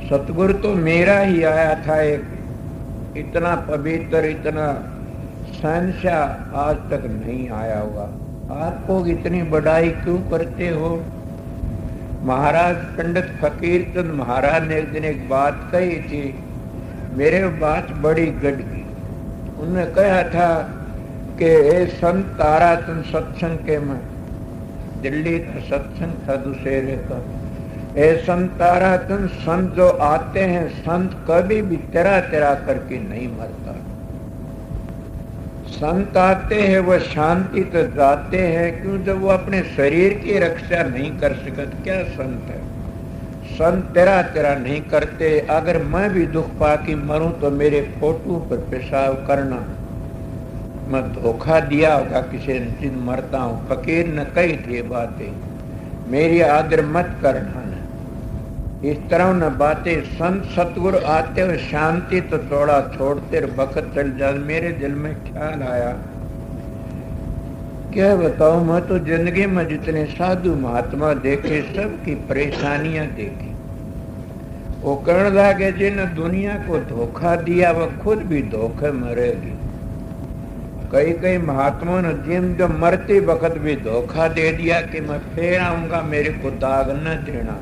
सतगुरु तो मेरा ही आया था, एक इतना पवित्र, इतना शहंशाह आज तक नहीं आया हुआ। आपको इतनी बड़ाई क्यों करते हो? महाराज पंडित फकीर चंद महाराज ने एक दिन एक बात कही थी, मेरे बात बड़ी गड़ गई। उन्होंने कहा था कि ए संत ताराचंद सत्संग के में, दिल्ली का सत्संग था दुशहरे का, ए संत ताराचंद, संत जो आते हैं, संत कभी भी तेरा तेरा करके नहीं मरता। संत आते हैं वह शांति तो जाते हैं, क्यों? जब वो अपने शरीर की रक्षा नहीं कर सकते क्या संत है? संत तेरा तेरा नहीं करते। अगर मैं भी दुख पा के मरूं तो मेरे फोटो पर पेशाब करना, मैं धोखा दिया होगा किसी ने, मरता हूं। फकीर ने कही थी बातें, मेरी आदर मत करना न। इस तरह न बातें संत सतगुरु आते हुए शांति तो थोड़ा छोड़ते बखत चल जा। मेरे दिल में ख्याल आया, क्या बताऊं, मैं तो जिंदगी में जितने साधु महात्मा देखे सबकी परेशानियां देखी। वो कहने लगे जिन दुनिया को धोखा दिया वह खुद भी धोखे मरेगी। कई कई महात्माओं ने जिन जो मरते वक्त भी धोखा दे दिया कि मैं फिर आऊंगा, मेरे को दाग न देना,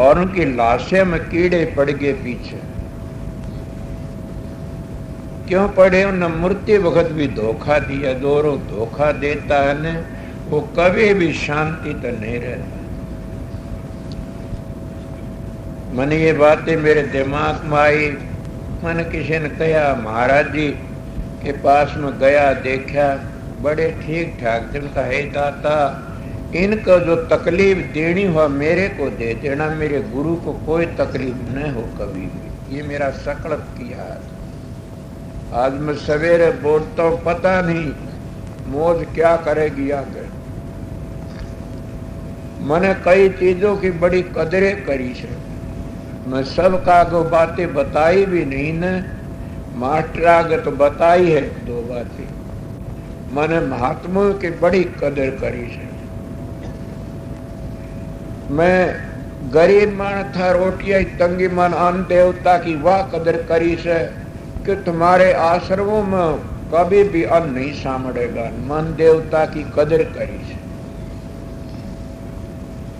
और उनकी लाशें में कीड़े पड़ गए पीछे। क्यों पड़े? उन्हें मृत्यु वक्त भी धोखा दिया। दोनों धोखा देता है न, वो कभी भी शांति तो नहीं रहता। मैंने ये बातें मेरे दिमाग में आई। मैंने किसी ने कहा महाराज जी के पास में गया, देखा बड़े ठीक ठाक थे। उनका है दाता, इनको जो तकलीफ देनी हो मेरे को दे देना, मेरे गुरु को कोई तकलीफ न हो कभी भी। ये मेरा संकल्प किया। आज मैं सवेरे बोलता हूँ, पता नहीं मौज क्या करेगी आगे। मैंने कई चीजों की बड़ी कदरें करी है, मैं सबका आगे बातें बताई भी नहीं न। मास्टर आगे तो बताई है दो बातें। मैंने महात्माओं की बड़ी कदर करी है। मैं गरीब मान था, रोटियां तंगी मन, अन्न देवता की वाह कदर करी है कि तुम्हारे आश्रमों में कभी भी अन्न नहीं सामड़ेगा। मन देवता की कदर करी है।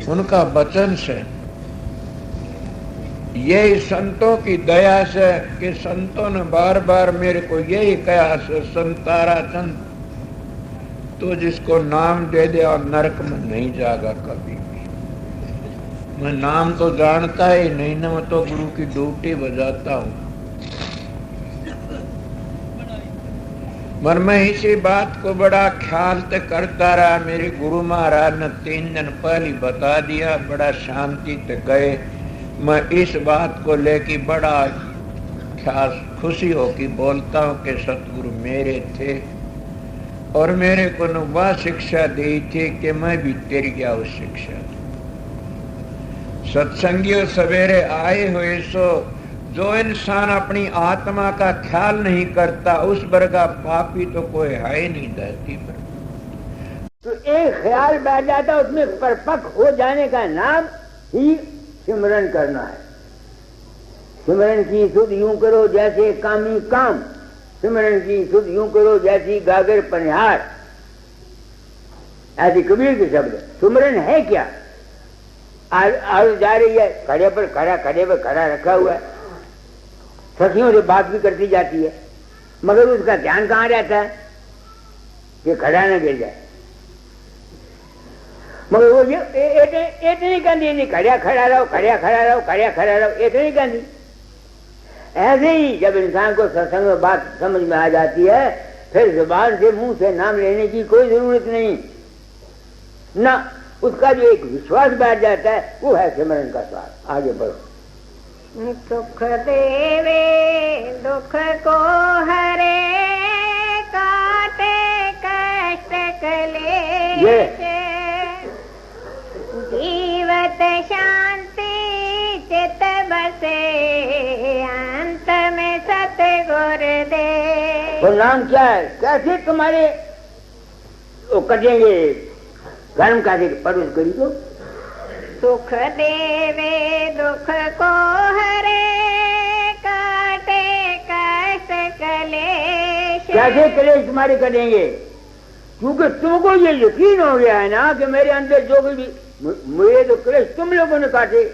उनका वचन से, यही संतों की दया से कि संतों ने बार बार मेरे को यही कहा से, संत ताराचंद तो जिसको नाम दे दे और नरक में नहीं जाएगा कभी भी। मैं नाम तो जानता ही नहीं ना, मैं तो गुरु की ड्यूटी बजाता हूँ। मगर मैं इसी बात को बड़ा ख्याल से करता रहा। मेरे गुरु महाराज ने 3 दिन पहले बता दिया, बड़ा शांति से गए। मैं इस बात को लेके बड़ा ख्याल खुशी हो कि बोलता हूँ कि सतगुरु मेरे थे और मेरे को न वह शिक्षा दी थी कि मैं भी तेरी गया उस शिक्षा। सत्संगियों सवेरे आए हुए सो, जो इंसान अपनी आत्मा का ख्याल नहीं करता उस वर्ग का पापी तो कोई है ही नहीं धरती पर। तो एक ख्याल बैठ जाता, उसमें परिपक्व हो जाने का नाम ही सिमरन करना है। सिमरन की सुध यूं करो जैसे कामी काम, सिमरन की सुध यूं करो जैसी गागर पनिहार, ऐसी कबीर के शब्द। सिमरन है क्या? आरु जा रही है, खड़े पर खड़ा, खड़े पर खड़ा रखा हुआ है, सखियों से बात भी करती जाती है, मगर उसका ध्यान कहाँ रहता है कि खड़ा न गिर जाए। मगर वो इतनी कहती नहीं, खड़ा खड़ा रहो, खड़ा खड़ा रहो, खड़ा खड़ा रहो, इतनी कहती। ऐसे ही जब इंसान को सत्संग में बात समझ में आ जाती है, फिर जुबान से मुंह से नाम लेने की कोई जरूरत नहीं ना। उसका जो एक विश्वास बैठ जाता है वो है सिमरन का स्वाद। आगे बढ़ो। सुख देवे दुख को हरे, काटे कष्ट कले, जीवत शांति चित बसे, अंत में सतगुर दे। वो नाम क्या है? कैसे तुम्हारे वो कटेंगे गर्म का परोस करी दो, सुख देवे दुख को हरे काटे कष्ट कलेश। कैसे कलेश तुम्हारे कटेंगे? क्योंकि तुमको ये यकीन हो गया है ना कि मेरे अंदर जो भी मुझे तो कलेश तुम लोगों ने काटे।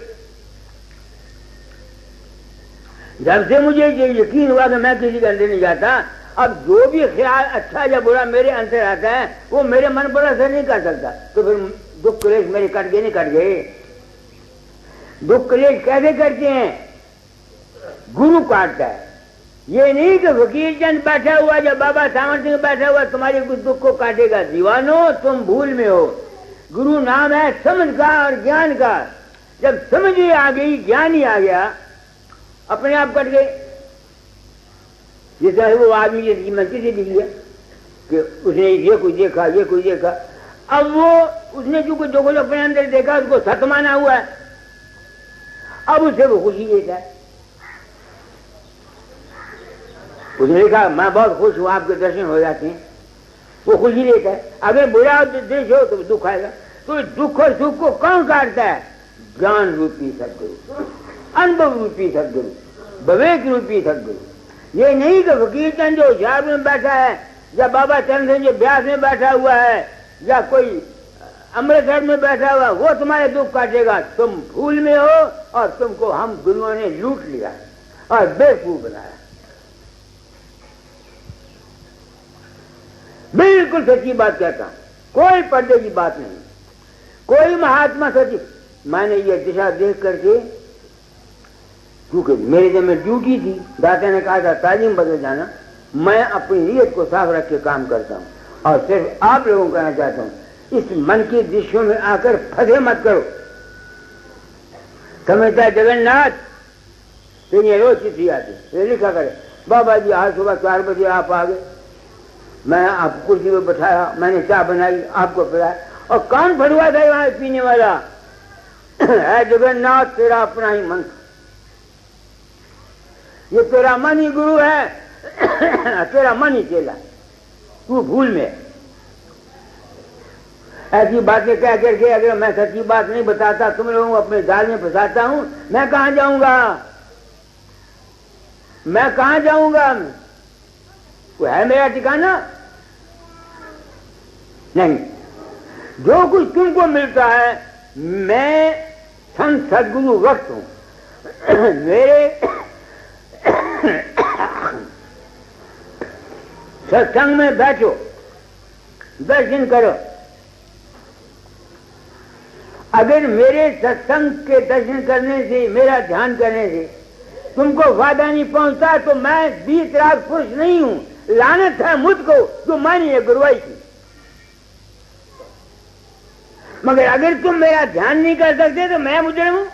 जब से मुझे ये यकीन हुआ कि मैं किसी के अंदर नहीं जाता, अब जो भी ख्याल अच्छा या बुरा मेरे अंदर आता है वो मेरे मन पर असर नहीं कर सकता। तो फिर दुख कलेश मेरे कट गए नहीं कट गए? दुख कलेश कैसे करते हैं? गुरु काटता है। ये नहीं कि फकीर चंद बैठा हुआ या बाबा सामंत सिंह बैठा हुआ तुम्हारे दुख को काटेगा। दीवानो तुम भूल में हो। गुरु नाम है समझ का और ज्ञान का। जब समझ ही आ गई, ज्ञान ही आ गया, अपने आप कट गए। जैसे वो आदमी जैसे मंत्री से दिख गया कि उसने ये कुछ देखा, ये कुछ देखा। अब वो उसने जो कुछ अपने अंदर देखा उसको सत्य माना हुआ है। अब उसे वो खुशी देता है। उसने कहा मैं बहुत खुश हूं, आपके दर्शन हो जाते हैं, वो खुशी देता है। अगर बुरा दृश्य हो तो दुख आएगा। तो दुख और सुख को कौन काटता है? ज्ञान रूपी सदगुरु, अनुभव रूपी सदगुरु, विवेक रूपी सदगुरु। ये नहीं कि फकीर चंद जो झाड़ में बैठा है या बाबा चंद जो ब्यास में बैठा हुआ है या कोई अमृतसर में बैठा हुआ वो तुम्हारे दुख काटेगा। तुम भूल में हो और तुमको हम गुरुओं ने लूट लिया और बेवकूफ बनाया। बिल्कुल सच्ची बात कहता हूं, कोई पर्दे की बात नहीं। कोई महात्मा सच्ची, मैंने ये दिशा देख करके, क्योंकि मेरे जब में ड्यूटी थी, दाता ने कहा था तालीम बदल जाना, मैं अपनी नीयत को साफ रख के काम करता हूं। और सिर्फ आप लोगों को कहना चाहता हूं, इस मन के दृश्यों में आकर फंसे मत करो। समझता है जगन्नाथ तो ये रोज चिट्ठी आती लिखा करे, बाबा जी आज सुबह 4 बजे आप आ गए, मैं आपको कुर्सी में बैठाया, मैंने चाय बनाई, आपको पिलाया, और कौन फड़ुआ था वहां पीने वाला? है जगन्नाथ तेरा अपना ही मन, ये तेरा मन ही गुरु है, तेरा मन ही चेला, तू भूल में। ऐसी बातें कह करके अगर मैं सच्ची बात नहीं बताता, तुम लोगों को अपने जाल में फंसाता हूं, मैं कहां जाऊंगा? मैं कहां जाऊंगा? कोई है मेरा ठिकाना? नहीं। जो कुछ तुमको मिलता है, मैं संत सदगुरु वक्त हूं। मेरे सत्संग में बैठो, दर्शन करो। अगर मेरे सत्संग के दर्शन करने से, मेरा ध्यान करने से तुमको फायदा नहीं पहुंचता तो मैं 20 राग पुरुष नहीं हूं। लानत है मुझको जो मैंने ये गुरुवाई की। मगर अगर तुम मेरा ध्यान नहीं कर सकते तो मैं मुजरिम हूं।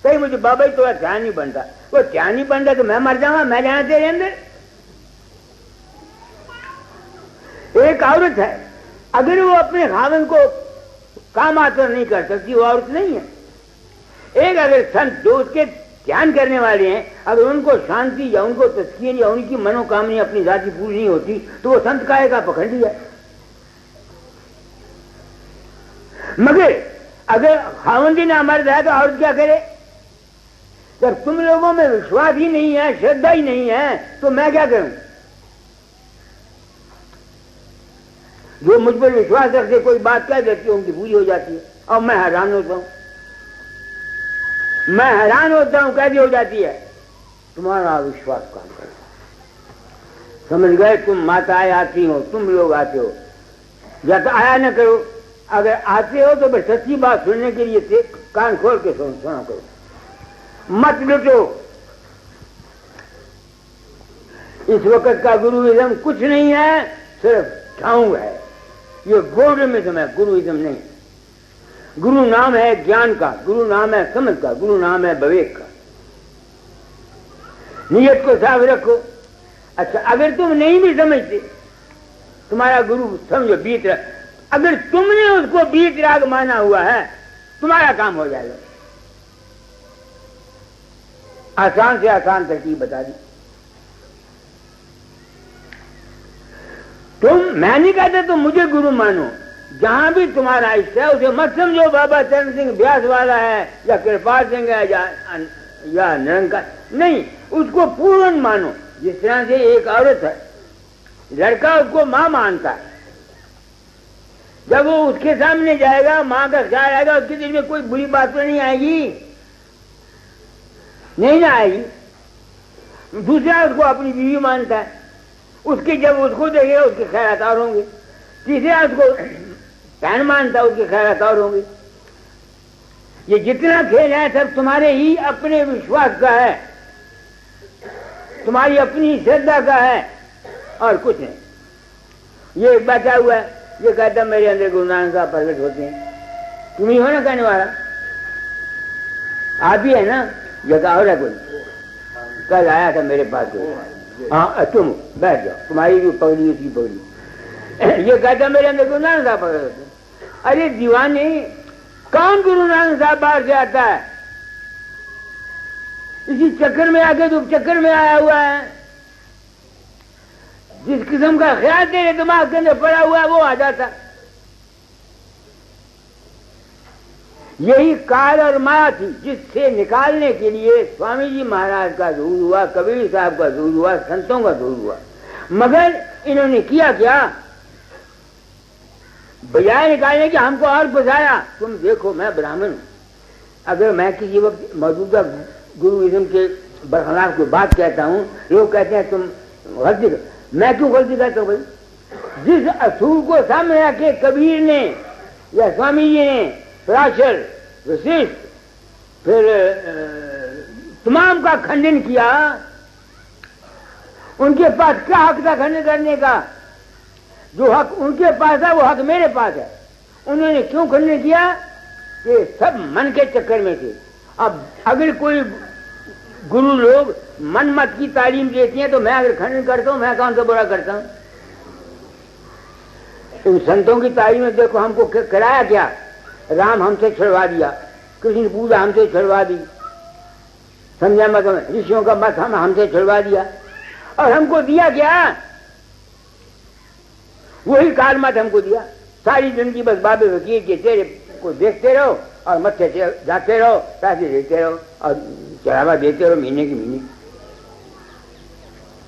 कहीं मुझे बाबा ही थोड़ा ध्यान नहीं बनता, वो ध्यान नहीं बनता तो मैं मर जाऊंगा, मैं जाना तेरे अंदर। एक औरत है, अगर वो अपने खावन को काम आचरण नहीं कर सकती, वो औरत नहीं है। एक अगर संत जो उसके ध्यान करने वाले हैं, अगर उनको शांति या उनको तस्कीन या उनकी मनोकामना अपनी जाति पूरी नहीं होती तो वो संत काहे का पखंडी है। मगर अगर खावंदी ना मर्द है तो औरत क्या करे? जब तुम लोगों में विश्वास ही नहीं है, श्रद्धा ही नहीं है, तो मैं क्या करूं? जो मुझ पर विश्वास रखते कोई बात कह देती है, उनकी पूरी हो जाती है और मैं हैरान होता हूं। मैं हैरान होता हूं कैसे हो जाती है? तुम्हारा विश्वास काम करता। समझ गए? तुम माताएं आती हो, तुम लोग आते हो, या तो आया न करो। अगर आते हो तो बस सच्ची बात सुनने के लिए कान खोल के सुना करो, मत लुटो। इस वक्त का गुरुइज्म कुछ नहीं है, सिर्फ ढोंग है। ये गोल्डमिज्म है, गुरुइज्म नहीं। गुरु नाम है ज्ञान का, गुरु नाम है समझ का, गुरु नाम है विवेक का। नियत को साफ रखो। अच्छा, अगर तुम नहीं भी समझते, तुम्हारा गुरु समझो बीत राग, अगर तुमने उसको बीत राग माना हुआ है, तुम्हारा काम हो जाएगा। आसान से आसान तरकीब बता दी। मैं नहीं कहता तुम मुझे गुरु मानो, जहां भी तुम्हारा इष्ट है उसे मत समझो बाबा चरण सिंह व्यास वाला है या कृपाल सिंह है या निरंकार, नहीं, उसको पूर्ण मानो। जिस तरह से एक औरत है, लड़का उसको मां मानता है, जब वो उसके सामने जाएगा मां का ख्याल आएगा, उसके दिल में कोई बुरी बात तो नहीं आएगी, नहीं ना आएगी। दूसरा उसको अपनी बीवी मानता है, उसके जब उसको देखेगा उसके ख्याल और होंगे। तीसरा उसको बहन मानता है, उसके ख्याल और होंगे। ये जितना खेल है सब तुम्हारे ही अपने विश्वास का है, तुम्हारी अपनी श्रद्धा का है और कुछ नहीं। ये एक बैठा हुआ है, ये कहता मेरे अंदर गुरु नानक साहब प्रकट होते हैं, तुम ही हो ना कहने वाला, आप ही है ना, ये कहा हो रहा कोई कल आया था मेरे पास, हाँ तुम बैठ जाओ, तुम्हारी जो पगड़ी उसकी पगड़ी। ये कहता मेरे अंदर गुरु नानक साहब प्रकट होते हैं। अरे दीवाने, कौन गुरु नानक साहब बाहर से आता है? इसी चक्कर में आके तो चक्कर में आया हुआ है। जिस किस्म का ख्याल तेरे दिमाग के अंदर पड़ा हुआ है वो आ जाता। यही काल और माया थी जिससे निकालने के लिए स्वामी जी महाराज का दूर हुआ, कबीर साहब का दूर हुआ, संतों का दूर हुआ। मगर इन्होंने किया क्या? बजाय निकालने के हमको और बुझाया। तुम देखो मैं ब्राह्मण हूं, अगर मैं किसी वक्त मौजूदा गुरुइज्म के बरखलाफ कोई बात कहता हूं, लोग कहते हैं तुम गलती कर। मैं क्यों गलती करता हूं भाई? जिस असूल को सामने रखे कबीर ने या स्वामी जी ने, पराशर, वशिष्ठ, फिर तमाम का खंडन किया, उनके पास क्या हक था खंडन करने का? जो हक उनके पास है वो हक मेरे पास है। उन्होंने क्यों खंडन किया? ये सब मन के चक्कर में थे। अब अगर कोई गुरु लोग मन मत की तालीम देती हैं तो मैं अगर खंडन करता हूं, मैं कौन सा बुरा करता हूं? इन संतों की तालीम में देखो हमको कराया क्या? राम हमसे छुड़वा दिया, कृष्ण पूजा हमसे छुड़वा दी, समझा मत, ऋषियों का मत हमसे छुड़वा दिया। और हमको दिया क्या? वही काल मत हमको दिया। सारी जिंदगी बस बाबे वकील के चेहरे को देखते रहो और मत से जाते रहो, पैसे देते रहो और चढ़ावा देते रहो महीने की महीने।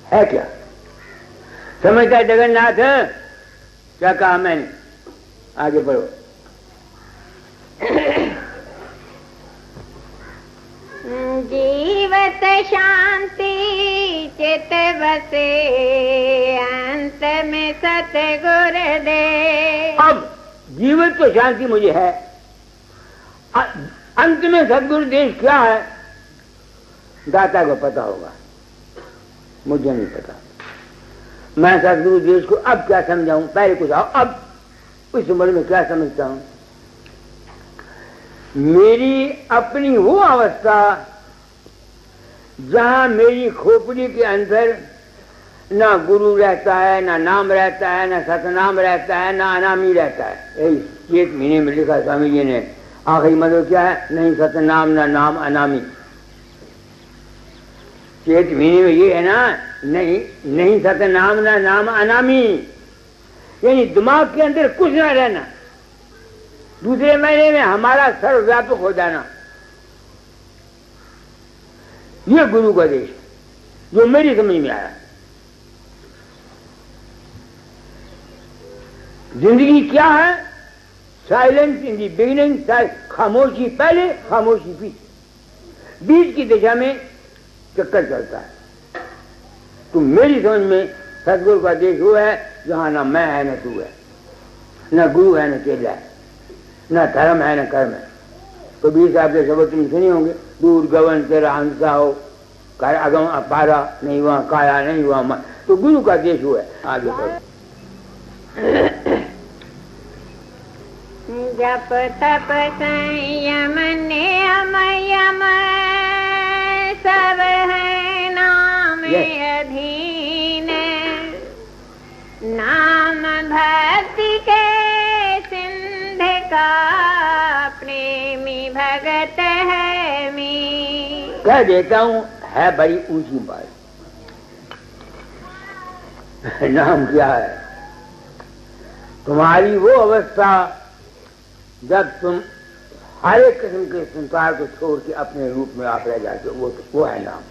है क्या? समझता जगन्नाथ? क्या कहा मैंने? आगे बढ़ो। जीवत शांति चित बसे, अंत में सतगुर दे। अब जीवित तो शांति मुझे है, अंत में सतगुरु देश क्या है दाता को पता होगा, मुझे नहीं पता। मैं सतगुरु देश को अब क्या समझाऊं? पहले कुछ आओ, अब उस उम्र में क्या समझता हूं? मेरी अपनी वो अवस्था जहां मेरी खोपड़ी के अंदर ना गुरु रहता है, ना नाम रहता है, ना सतनाम रहता है, ना अनामी रहता है। यही 1 महीने में लिखा स्वामी जी ने। आखिरी मतलब क्या है? नहीं सतनाम, ना नाम, अनामी। 1 महीने में ये है ना, नहीं सतनाम, ना नाम, अनामी, यानी दिमाग के अंदर कुछ ना रहना। दूसरे महीने में हमारा सर्वव्यापक हो जाना। ये गुरु का देश जो मेरी समझ में आया। जिंदगी क्या है? साइलेंस इन दी बिगिनिंग, खामोशी पहले, खामोशी पीछे, बीच की दिशा में चक्कर चलता है। तो मेरी समझ में सतगुरु का देश वो है जहां ना मैं है, न तू है, न गुरु है, न चेला है, न धर्म है, न कर्म है। कबीर साहब के शब्द तुम सुने होंगे, दूर गवन तेरा हंसा हो, कर अगम अपारा, नहीं हुआ काया, नहीं हुआ मन। तो गुरु का देश हुआ है। आगे बढ़ो। जप तप संयम नियम यम सब है नाम अधीन, नाम भक्ति के सिंध का प्रेमी भगत है मी। कह देता हूं है बड़ी ऊंची बात। नाम क्या है? तुम्हारी वो अवस्था जब तुम हर एक किस्म के संसार को छोड़ के अपने रूप में आप रह जाते हो, वो है नाम।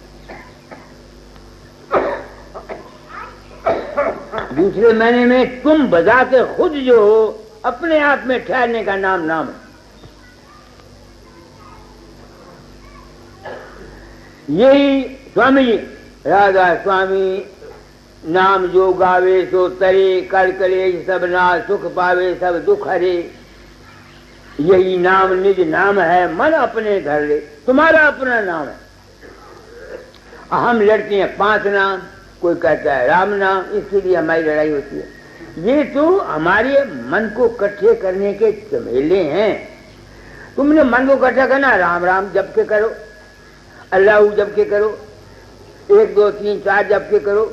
दूसरे महीने में तुम बजाते खुद जो हो, अपने आप में ठहरने का नाम नाम है। यही स्वामी जी, राधा स्वामी नाम जो गावे सो तरे, कर करे सब नाल सुख पावे सब दुख हरे। यही नाम निज नाम है, मन अपने धर ले। तुम्हारा अपना नाम है। हम लड़ते हैं 5 नाम, कोई कहता है राम नाम, इसके लिए हमारी लड़ाई होती है। ये तो हमारे मन को इकट्ठे करने के झमेले हैं। तुमने मन को इकट्ठा करना, राम राम जप के करो, अल्लाह जप के करो, 1 2 3 4 जप के करो।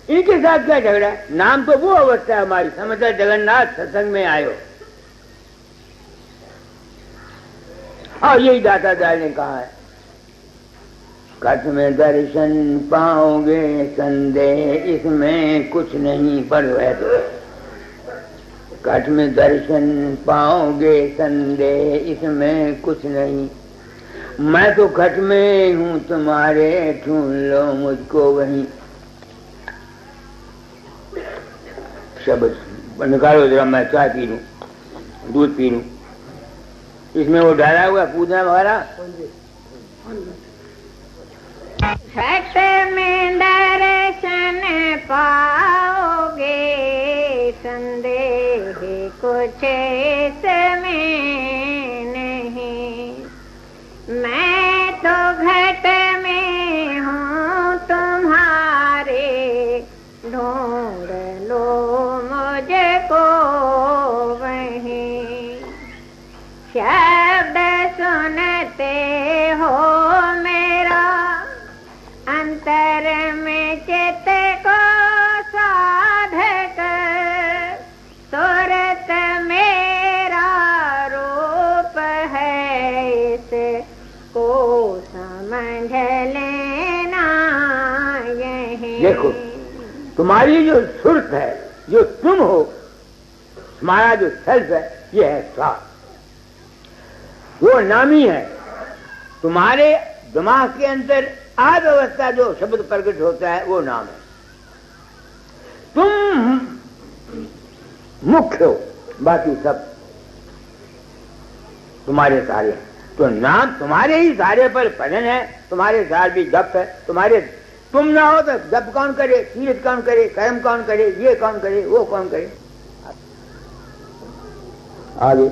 इनके साथ क्या झगड़ा? नाम तो वो अवस्था है हमारी। समझता जगन्नाथ सत्संग में आयो, और यही दाता दाल ने कहा है, कट में दर्शन पाओगे संदेह इसमें कुछ नहीं, पर है तो कट में दर्शन पाओगे संदेह इसमें कुछ नहीं। मैं तो घट में हूँ तुम्हारे, ढूंढ लो मुझको वहीं। शब्द निकालो जरा, मैं चाय पी लूं, दूध पी लूं। इसमें वो डाला हुआ पूजना वगैरह। घट में दर्शन पाओगे संदेह कुछ इसमें नहीं। मैं तो घट में हूँ तुम्हारे, ढूंढ लो मुझको वहीं। शब्द सुनते हो मेरा, अंतर में चित्त को साध कर, सूरत मेरा रूप है, इसको समझ लेना यही। देखो, तुम्हारी जो सुरत है, जो तुम हो, तुम्हारा जो सेल्फ है, ये है स्वार्थ। वो नामी है। तुम्हारे दिमाग के अंदर आद अवस्था जो शब्द प्रकट होता है, वो नाम है। तुम मुख्य हो, बाकी सब तुम्हारे सारे हैं। तो नाम तुम्हारे ही सारे पर भजन है, तुम्हारे सार भी जप है। तुम्हारे तुम ना हो तो जप कौन करे, तीर्थ कौन करे, कर्म कौन करे, ये कौन करे, वो कौन करे। आगे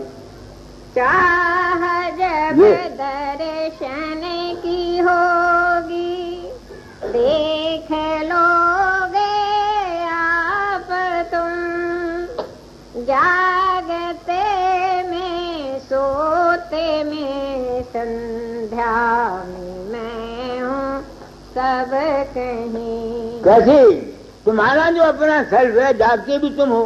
चाह जब दर्शन की होगी, देख लोगे आप तुम। जागते में सोते में संध्या में मैं हूँ सब कहीं। कैसे? तुम्हारा जो अपना सेल्फ है, जागते भी तुम हो,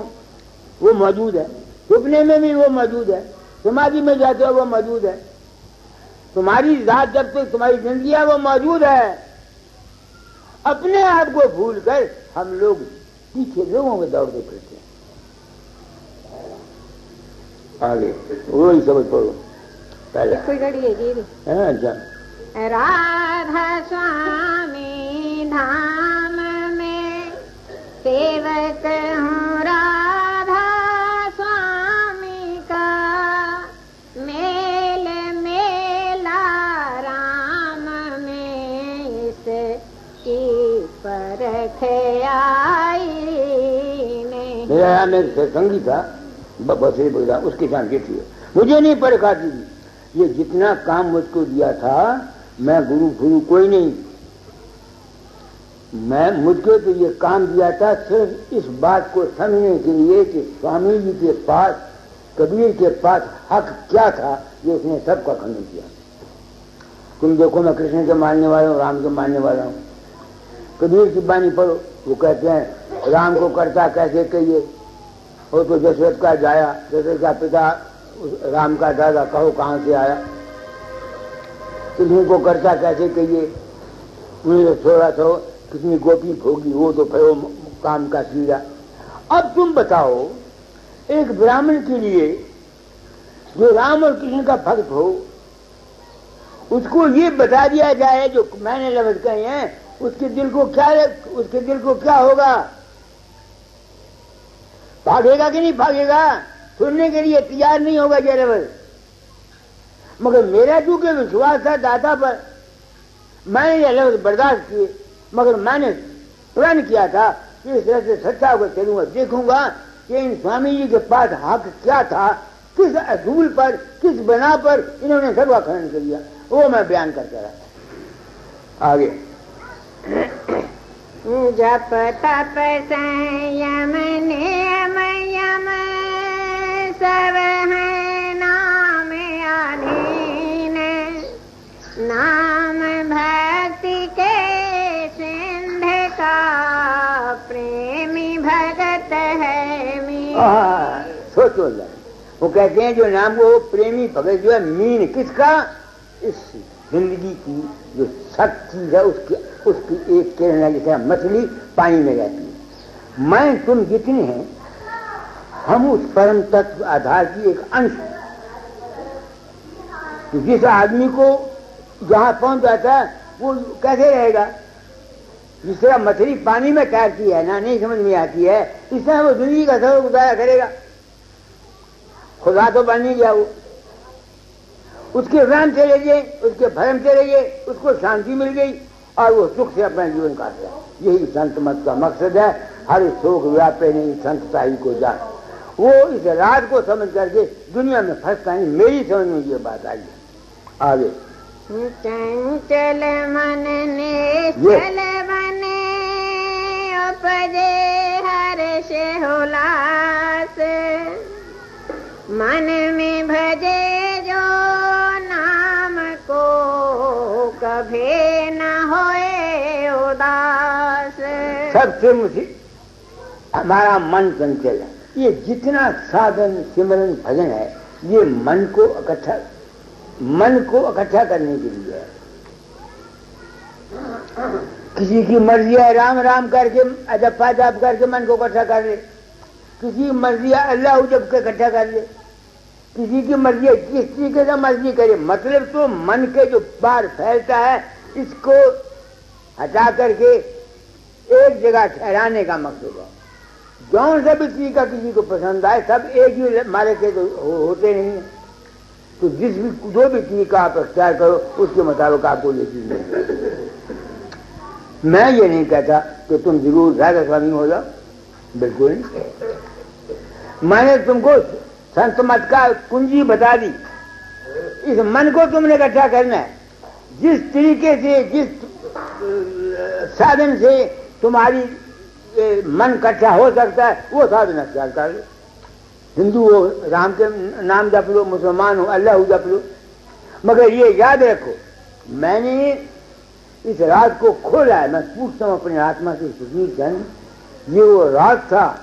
वो मौजूद है। सुपने में भी वो मौजूद है, समाधि में जाते हो वो मौजूद है। तुम्हारी जात जब तक तुम्हारी जिंदगी है, वो मौजूद है। अपने आप को भूल कर हम लोग पीछे लोगों में दौड़ते फिरते हैं। आगे वही समझ पड़ो पहले कोई घड़ी है जी। अच्छा, राधा स्वामी धाम में सेवक हूँ, राधा स्वामी का मेल मेला राम में, इसकी परख आई नहीं। मेरा यहाँ में सत्संगी था, बसे बोला, उसकी जानकारी थी, मुझे नहीं परखा थी। ये जितना काम मुझको दिया था, मैं गुरु कोई नहीं, मुझको तो ये काम दिया था सिर्फ इस बात को समझने के लिए कि स्वामी जी के पास, कबीर के पास हक क्या था, ये उसने सबका खंडन किया। तुम देखो, मैं कृष्ण के मानने वाला हूँ, राम के मानने वाला हूँ। कबीर की बानी पढ़ो, वो कहते हैं राम को करता कैसे कहिए, वो तो दशरथ का जाया, दशरथ का पिता राम का दादा, कहो कहाँ से आया। कृष्ण को करता कैसे कहिए, उन्हें तो थोड़ा सा कितनी गोपी भोगी, वो तो फिर काम का सीधा। अब तुम बताओ एक ब्राह्मण के लिए जो राम और कृष्ण का भक्त हो, उसको ये बता दिया जाए जो मैंने लफ्ज कहे हैं, उसके दिल को क्या होगा? भागेगा कि नहीं भागेगा? सुनने के लिए तैयार नहीं होगा ये लफ्ज। मगर मेरा चूंकि विश्वास था दाता पर, मैंने ये लफ्ज बर्दाश्त किए, मगर मैंने प्रण किया था कि इस तरह से सच्चा होकर चलूंगा, देखूंगा कि इन स्वामी जी के पास हक क्या था, किस असूल पर, किस बना पर इन्होंने सबका खनन कर दिया, वो मैं बयान करता रहा। आगे जप तप संयम नियम यम सब है नाम अधीन, नाम भक्ति के सिंध का प्रेमी भगत है मीन। सोचो, वो कहते हैं जो नाम को प्रेमी भगत जो है, मीन किसका? इस जिंदगी की जो सत्य चीज है उसकी एक किरण है, जैसे मछली पानी में रहती है। मैं तुम जितने हैं, हम उस परम तत्व आधार की एक अंश। तो जिस आदमी को जहां पहुंच जाता है वो कैसे रहेगा? जिस तरह मछली पानी में तैरती है ना, नहीं समझ में आती है, इस तरह वो जिंदगी का सफर गुजारा करेगा। खुदा तो बन नहीं गया, वो उसके वहम चले गए, उसके भरम चले गए, उसको शांति मिल गई और वो सुख से अपना जीवन काटता है। यही संत मत का मकसद है। हर शोक व्यापे नहीं संत साई को जान। वो इस रात को समझ करके दुनिया में फंसता नहीं। मेरी समझ में ये बात आई है। आगे चंचल मन निश्चल बने उपजे हर्ष उल्लास, मन में भजे जो नाम को कभी न होए उदास। सबसे मुझे हमारा मन चंचल है। ये जितना साधन सिमरन भजन है, ये मन को इकट्ठा करने के लिए है। किसी की मर्जी है राम राम करके जपा जाप करके मन को इकट्ठा कर ले, किसी की मर्जी है अल्लाह जब के इकट्ठा कर ले, किसी की मर्जी है किस तरीके से मर्जी करे। मतलब तो मन के जो बार फैलता है, इसको हटा करके एक जगह ठहराने का मकसद है। जौन सा भी तरीका किसी को पसंद आए, सब एक ही मारे के तो होते नहीं है। तो जो भी तरीका आप अख्तियार करो, उसके मुताबिक आपको ये चीज मिलेगी। मैं ये नहीं कहता कि तुम जरूर राधा स्वामी हो जाओ, बिल्कुल नहीं। मैंने तुमको संत मत का कुंजी बता दी। इस मन को तुमने इकट्ठा करना है। जिस तरीके से, जिस साधन से तुम्हारी मन इकट्ठा हो सकता है, वो साधन अख्तियार कर लो। हिंदू हो राम के नाम जप लो, मुसलमान हो अल्लाह जप लो। मगर ये याद रखो, मैंने इस रात को खोला है। मैं पूछता हूं अपनी आत्मा से, सुधीर जन, ये वो रात था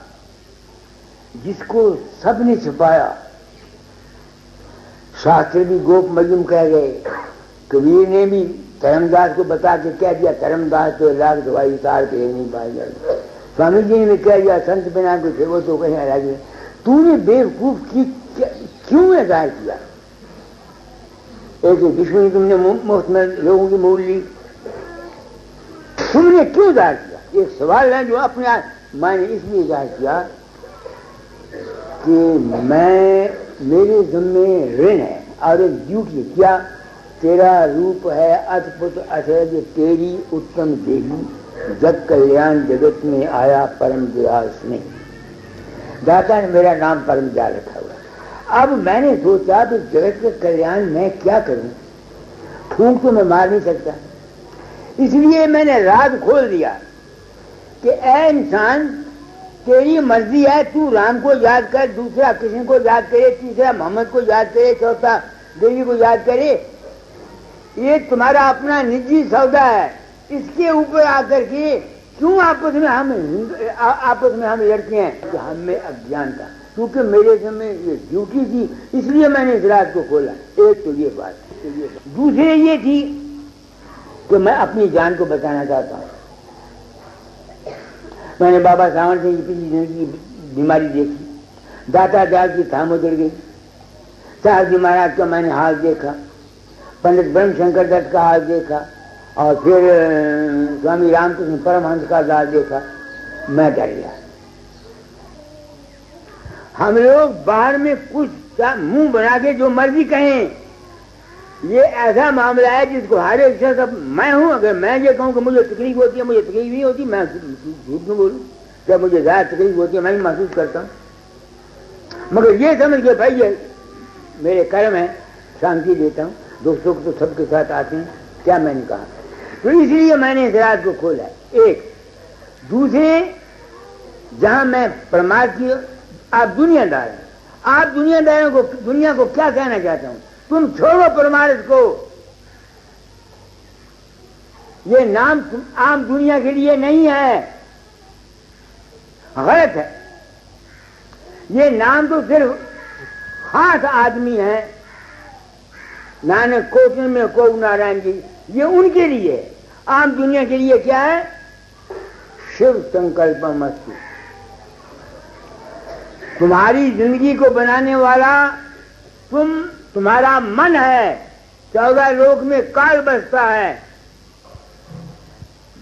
जिसको सबने छिपाया। शास्त्र भी गोप मजूम कह गए, कबीर ने भी धर्मदास को बता के कह दिया, धर्मदास तो लाख दवाई तार के नहीं पाई जाए। स्वामी जी ने कह दिया, संत बिना कुछ वो तो कहीं राजी। तूने बेवकूफ की क्यों इज़हार किया? एक दुश्मनी तुमने मुफ्त में लोगों की मोल ली, तुमने क्यों इज़हार किया? एक सवाल है जो अपने मैंने इसलिए इज़हार किया कि मेरे जिम्मे ऋण है और एक ड्यूटी क्या, तेरा रूप है अद्भुत अचरज तेरी उत्तम देवी, जग कल्याण जगत में आया परम दयाल स्नेह। दाता ने मेरा नाम परम दयाल रखा हुआ। अब मैंने सोचा कि जगत के कल्याण में क्या करूं, फूंक तो मैं मार नहीं सकता, इसलिए मैंने राज खोल दिया कि ऐ इंसान, तेरी मर्जी है, तू राम को याद कर, दूसरा कृष्ण को याद करे, तीसरा मोहम्मद को याद करे, चौथा देवी को याद करे। ये तुम्हारा अपना निजी सौदा है। इसके ऊपर आकर के क्यों आपस में हम लड़ते हैं? कि हम में अज्ञान था, क्योंकि मेरे समय ये ड्यूटी थी, इसलिए मैंने इस रात को खोला। एक तो ये बात, दूसरे ये थी कि मैं अपनी जान को बचाना चाहता हूँ। मैंने बाबा सावंत सिंह की पिछली जिंदगी की बीमारी देखी, दाता दयाल की थाम उजड़ गई। साहब जी महाराज का मैंने हाल देखा, पंडित ब्रह्म शंकर दत्त का हाल देखा, और फिर स्वामी रामकृष्ण परमहंस का हाल देखा। मैं डर गया। हम लोग बाहर में कुछ मुंह बना के जो मर्जी कहें, ये ऐसा मामला है जिसको हर एक शख्स, अब मैं हूं, अगर मैं ये कहूं कि मुझे तकलीफ होती है, मुझे तकलीफ नहीं होती, मैं झूठ नहीं बोलूं। जब मुझे ज्यादा तकलीफ होती है मैं भी महसूस करता हूं, मगर ये समझ के भाई ये मेरे कर्म है, शांति देता हूँ। दुख सुख तो सबके साथ आते हैं, क्या मैंने कहा। तो इसलिए मैंने इस रात को खोला। एक दूसरे, जहां मैं परमार्थ की, आप दुनियादार हैं, आप दुनियादारों को, दुनिया को क्या कहना चाहता हूं, तुम छोड़ो परमार्थ को। ये नाम आम दुनिया के लिए नहीं है, गलत है। ये नाम तो सिर्फ खास आदमी है, नानक कोटन में को नारायण जी, ये उनके लिए। आम दुनिया के लिए क्या है, शिव संकल्पमस्तु। तुम्हारी जिंदगी को बनाने वाला तुम्हारा मन है। 14 लोक में काल बसता है।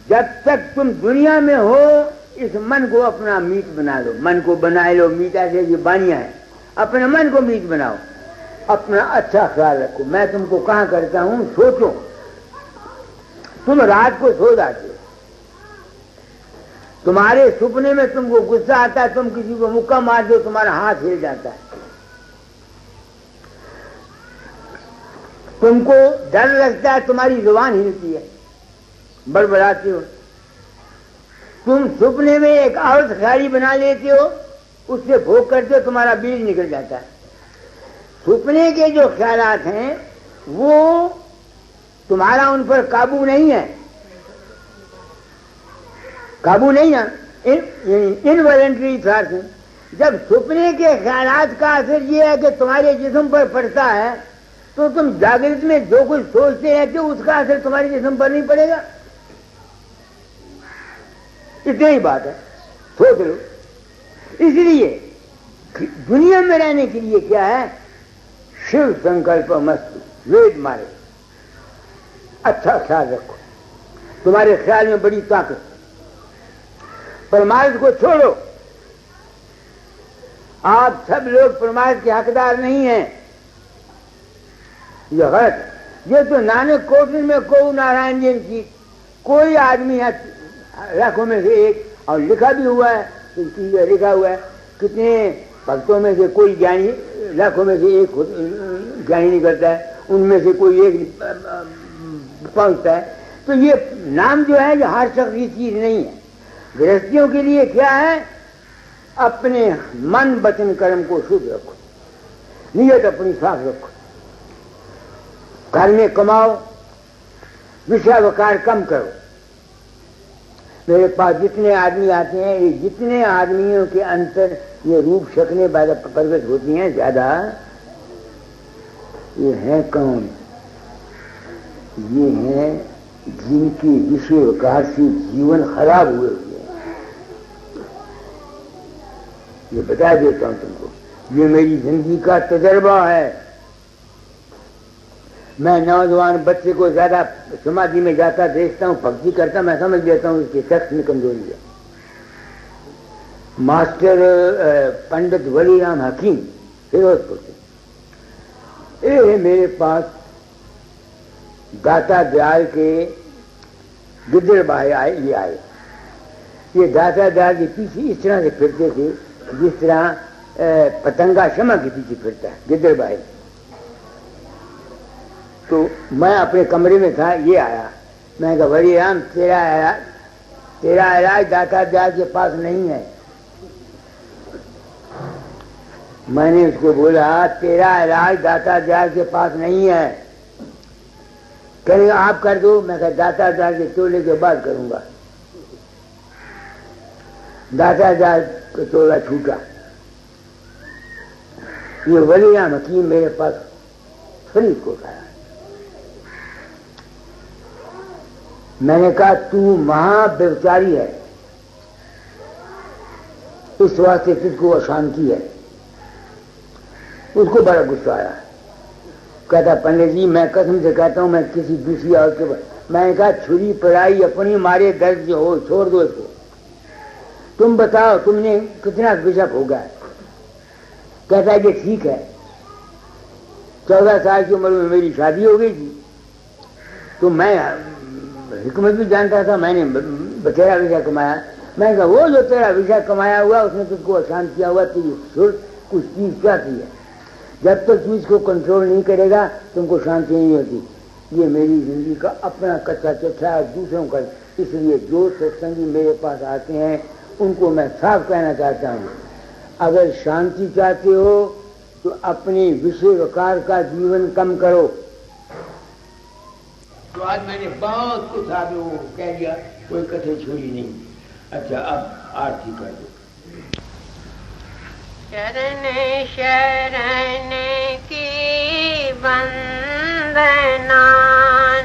जब तक तुम दुनिया में हो, इस मन को अपना मीत बना लो। मन को बनाए लो मीत, ऐसे ये बानियां है। अपने मन को मीत बनाओ, अपना अच्छा ख्याल रखो। मैं तुमको कहा करता हूं, सोचो। तुम रात को सो जाते हो, तुम्हारे सपने में तुमको गुस्सा आता है, तुम किसी को मुक्का मार दो, तुम्हारा हाथ हिल जाता है। तुमको डर लगता है, तुम्हारी जुबान हिलती है, बड़बड़ाते हो। तुम सपने में एक औरत ख्याली बना लेते हो, उससे भोग करते हो, तुम्हारा बीज निकल जाता है। सपने के जो ख्यालात हैं वो तुम्हारा उन पर काबू नहीं है, काबू नहीं है, इनवॉलंटरी थॉट्स हैं। जब सपने के ख्यालात का असर ये है कि तुम्हारे जिस्म पर पड़ता है, तो तुम जागृत में जो कुछ सोचते रहते हो उसका असर तुम्हारे जिस्म पर नहीं पड़ेगा। इतनी ही बात है, सोच लो। इसलिए दुनिया में रहने के लिए क्या है, शिव संकल्प मस्तु, वेद मारे। अच्छा ख्याल रखो, तुम्हारे ख्याल में बड़ी ताकत। परमार्थ को छोड़ो। आप सब लोग परमार्थ के हकदार नहीं हैं, यह गलत है। ये तो नानक कोटन में को नारायण जी की कोई आदमी है, लाखों में से एक, और लिखा भी हुआ है, लिखा हुआ है कितने भक्तों में से कोई ज्ञानी, लाखों में से एक ज्ञानी निकलता है, उनमें से कोई एक पहुंचता है। तो ये नाम जो है, ये हर शख्स की चीज नहीं है। गृहस्थियों के लिए क्या है, अपने मन वचन कर्म को शुद्ध रखो, नियत अपनी साफ रखो, घर में कमाओ, विषयावकार कम करो। मेरे पास जितने आदमी आते हैं, ये जितने आदमियों के अंतर ये रूप शक्लें प्रकट होती हैं ज्यादा, ये है कौन, ये है जिनके विषयावकार से जीवन खराब हुए हैं। ये बता देता हूं तुमको, ये मेरी जिंदगी का तजर्बा है। मैं नौजवान बच्चे को ज्यादा समाधि में जाता देखता हूं, भक्ति करता, मैं समझ लेता हूं इसके शख्स में कमजोरी है। मास्टर पंडित वलीराम हकीम फिरोजपुर से, ये मेरे पास दाता दयाल के गिद्दड़ भाई आए। ये दाता दयाल के पीछे इस तरह से फिरते थे जिस तरह पतंगा शमा के पीछे फिरता है गिद्दड़ भाई। तो मैं अपने कमरे में था, ये आया। मैं कहा, वलीराम तेरा इलाज दाता दयाल के पास नहीं है। मैंने उसको बोला, तेरा इलाज दाता दयाल के पास नहीं है। कहेगा आप कर दो। मैं कहा, दाता दयाल के चोले के बाद करूंगा। दाता दयाल का चोला छूटा। ये वलीराम हकीम मेरे पास फरीदकोट आया। मैंने कहा, तू महाव्यभिचारी है, इस वास्ते तुझको अशांति है। उसको बड़ा गुस्सा आया। कहता पंडित जी मैं कसम से कहता हूँ मैं किसी दूसरी औरत के, मैंने कहा छुरी पड़ाई अपनी मारे दर्द जो हो छोड़ दो इसको। तुम बताओ तुमने कितना विषय होगा। कहता है कि ठीक है, 14 साल की उम्र में मेरी शादी हो गई थी तो मैं हिकमत भी जानता था, मैंने तेरा विषय कमाया। मैंने कहा वो जो तेरा विषय कमाया हुआ उसने तुझको अशांत किया हुआ, तेरी सुर कुछ चीज क्या थी है। जब तक तू इसको कंट्रोल नहीं करेगा तुमको शांति नहीं होती। ये मेरी जिंदगी का अपना कच्चा चिट्ठा है दूसरों का, इसलिए जो सत्संगी मेरे पास आते हैं उनको मैं साफ कहना चाहता हूँ, अगर शांति चाहते हो तो अपने विषय विकार का जीवन कम करो। तो आज मैंने बहुत कुछ आगे वो कह दिया, कोई कथे छोड़ी नहीं। अच्छा अब आरती कर दो। शरण शरण की वंदना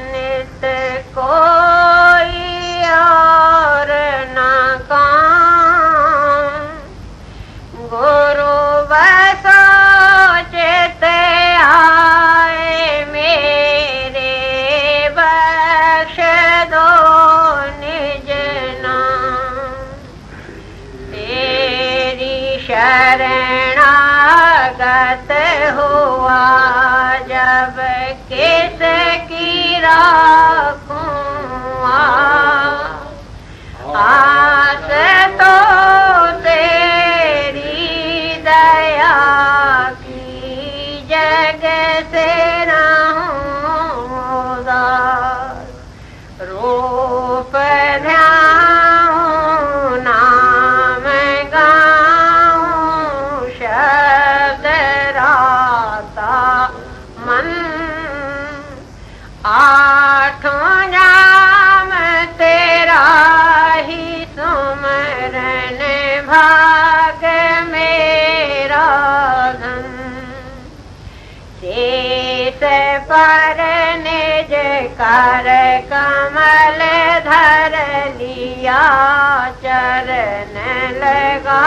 नित कोई और न काम, गुरु बसो चित आए मेरे, बख्श दो निज नाम। तेरी शरणागत हुआ जब किस की राखूं आस तो तेरी दया की, जग से रहूं उदास। रूप ध्याऊं नाम गाऊं, शब्द राता मन, आठों जाम तेरा ही सुमरन, भाग मेरा धन। शीश पर निज कर कमल धर लिया, चरण लगा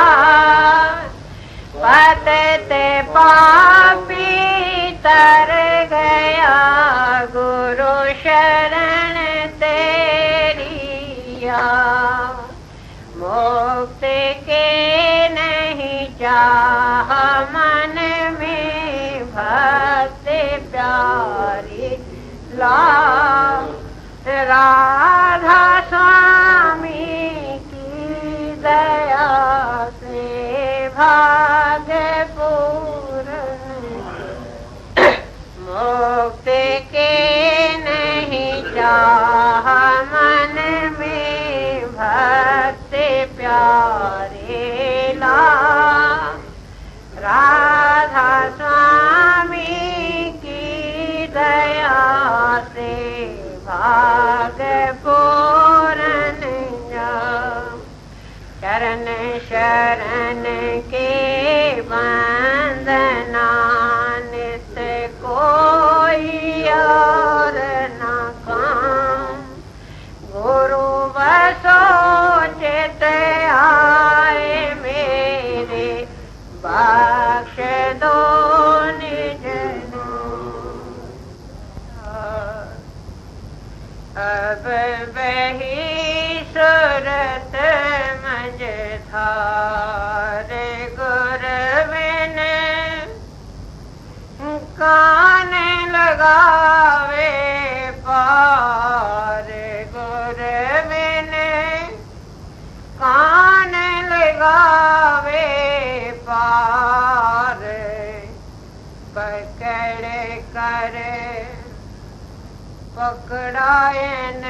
पतते पापी तर गया, गुरु शरण तेरिया। मुक्ति के नहीं चाह मन में, भक्ति प्यारी ला राधा स्वामी की दया से भाग्य पूर्ण। मुक्ति के नहीं चाह मन में, भक्ति प्यारे ला राधा स्वामी की दया से भाग्य पूर्ण। शरण शरण के वंदना नित कोई और न काम, गुरु बसो चित आए मेरे, बख्श दो निज नाम। अब वही सूरत मझ थारे, गुर बिन कान लगावे पार, गुर बिन कान लगावे पार। पकड़ कर पकड़ाए न